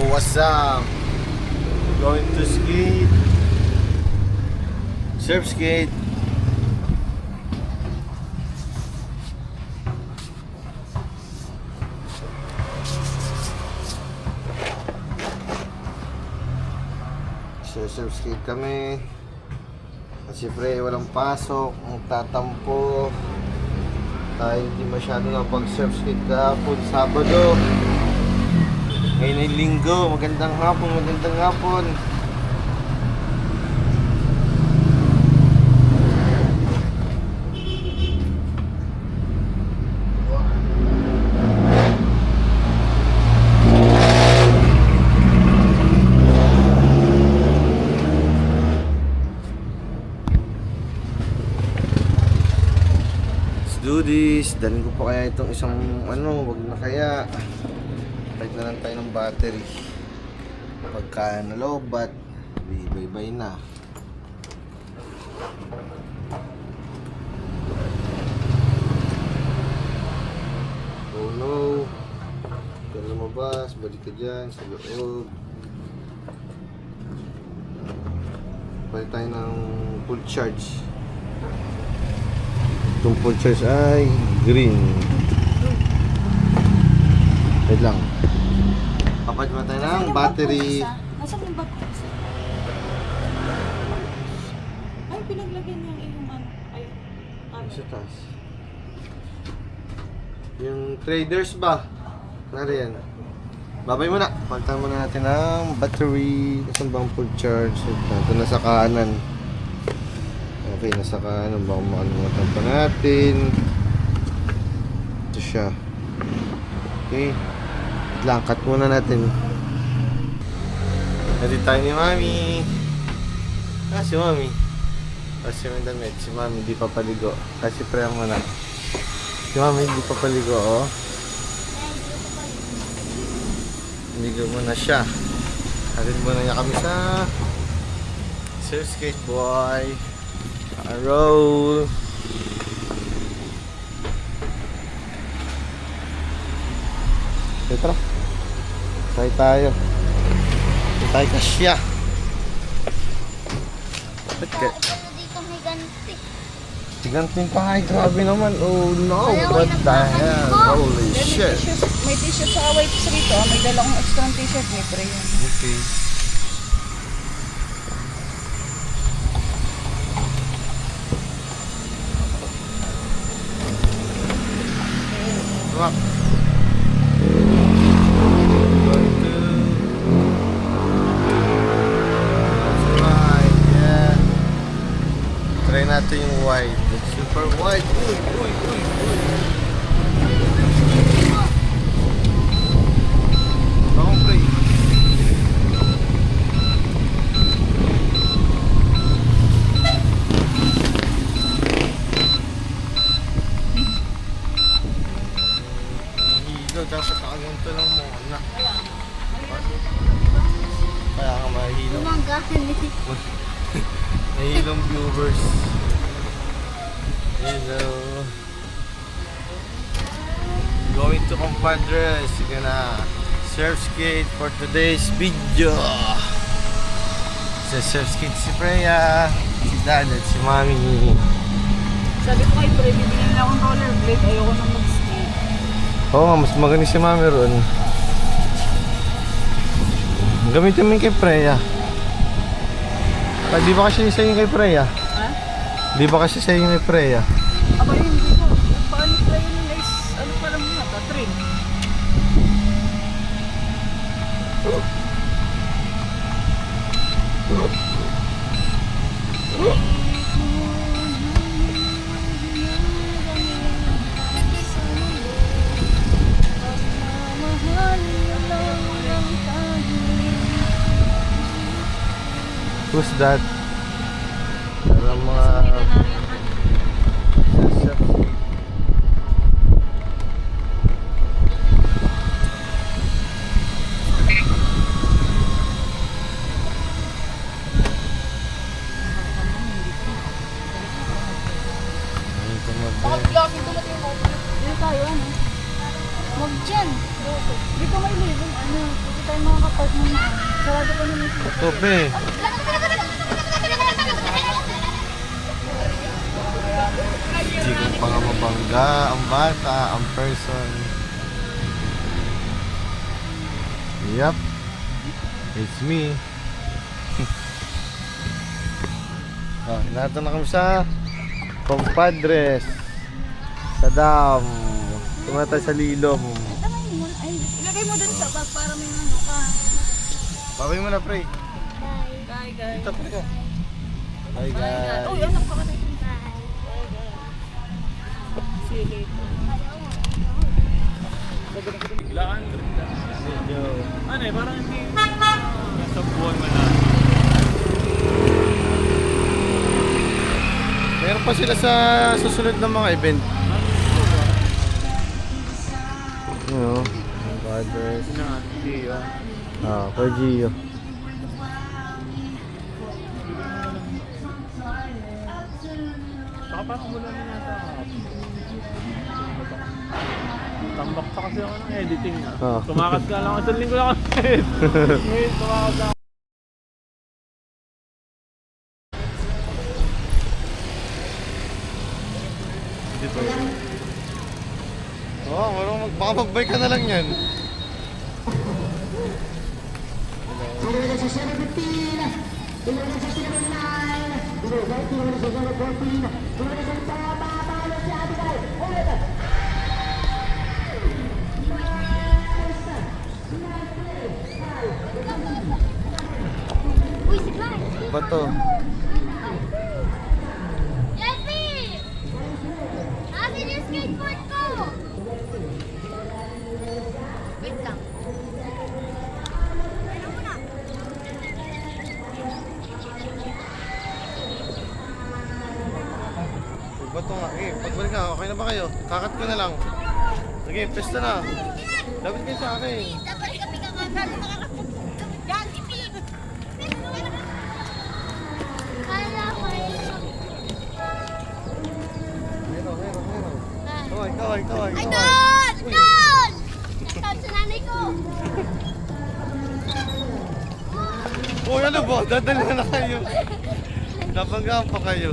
what's up? Going to skate. Surf skate. Surf skate kami. Kasi pre, walang pasok. Ang tatampo. Tayo hindi masyado na pag-surf skate kahapon, Sabado. Ngayon ay Linggo. Magandang hapon, magandang hapon. Do this. Dalhin ko pa kaya itong isang wag na kaya. Palit na lang tayo ng battery. Pagka nalobat, bye-bye na. Oh no. Kaya lumabas, balik ka dyan sa loob. Palit tayo ng full charge. Itong full charge ay green. Wait lang. Papalit mo tayo ng battery. Nasaan yung battery? Ay, pinaglagyan niya yung ano. Ay, Sa taas. Yung traders ba? Nariyan. Babay muna. Palitan muna natin ng battery. Saan bang full charge? Ito na sa kanan. Okay, nasa kanan. Baka makalimutan pa natin. Ito siya. Okay. Langkat muna natin. Nandito tayo ni Mami. Si Mami. Si Mandamit. Si Mami hindi pa paligo. Kasi pre mo na. Si Mami hindi pa paligo, oh. Ligo muna siya. Hatid muna niya kami sa surf skate boy. Roll. Tara. Tayo. Tayo kasya. Ito dito may ganti. Tigantin pa nga. Grabe naman. Oh no. What the hell? Holy shit. May t-shirt sa wipes rito. May dala kong extra t-shirt. May pre yan. Okay. Rock. Try natin yung wide. Super wide. Uy. Bakong pre. Hihilo. Dapat nakaganto lang mo. Kaya nga mahihilo. Gumagahan eh. Nahihilong viewers. Hello. Going to Compadres. Sige na. Surf skate for today's video. Sa surf skate si Freya, si Dad at si Mami. Sabi ko kay pre, bibili na akong rollerblade. Ayoko nang mag-skate. Oo nga, mas magaling si Mami ron. Gamitin mo yung kay Freya. Di ba kasi sa inyo kay Freya? Ha? Di ba kasi sa inyo kay Freya? Ako yun, hindi ko. Paano try yun guys? Ano pa lang muna? Trim. Who's that? Para mga Bakit klaseng tulad yung motor? Dito tayo, ano? Huwag dyan. Dito may libong, ano? Dito tayo makakapag Park mo na. Sarado ko naman. Ito, pe. Hindi ko pa nga mabangga ang bata, ang person. Yup. It's me. Nato na kami sa Compadres. Sa dam. Tumatay sa lilom. Tamayin mo. Ay, Ilagay mo dun sa bag para may ano ka. Babay mo na, pre. bye. Bye guys. Ito, pre ka. Bye, Bye guys. guys. Oh, anak pa ka na. Bye. See you later. Biglaan. Medyo... Ano eh, parang hindi sa buwan mo na. Meron pa sila sa susunod na mga event. Ano? Compadres. Sino nga? Hindi yun. Kuya Gio. Saka parang wala na yata. Tambak pa kasi ako ng editing na. Tumakas ka lang. Isang linggo lang ako edit. Ngayon, tumakas ako. Dito. Baka mag-bike ka na lang yan. Uy, si Clark. Bato. Jeffy! Asin yung skateboard ko! Wait lang. Ano mo na? Bato nga. Pagbalik ka, okay na ba kayo? Kakat ko na lang. Sige, pesta na. Dapat kayo sa akin. Dapat kami kakakal. Yan, ipig! Kala ko eh. Meron. Kaway. Ay, doon! Doon! Nasaan sa nanay ko? Uy, ano ba? Dadala na kayo. Nabanggaan pa kayo.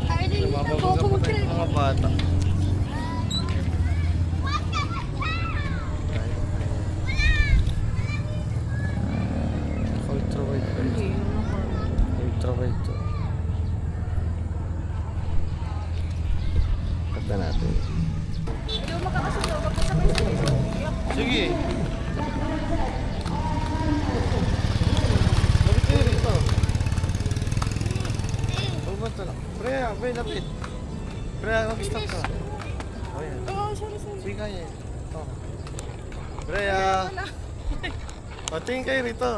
Ay, Mababangga pa tayo mga bata. Ultrawide pa ito. Ultrawide to. Kata natin. Hindi mo makakasunod. Magkasabay-sabay. Sige. Lapit kayo rito. Huwag ba ito? Freya, lapit. Freya, mag-stop ka. Oh, yan. Oh, sorry. Sige kaya. Oh. Freya. O, tingin kayo rito.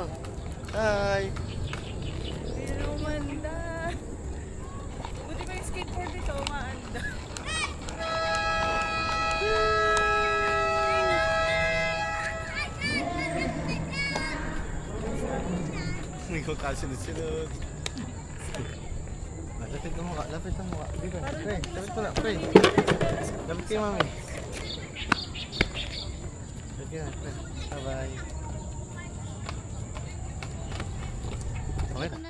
Hi. Hindi na umanda. Buti ba yung skateboard dito umaanda? Hindi ko kasunod-sunod. Lapit ang mukha, lapit ang mukha. Dito, pre, lapit mo na, pre. Lapit kayo, mami. Lapit na, pre. Bye-bye. Okay na.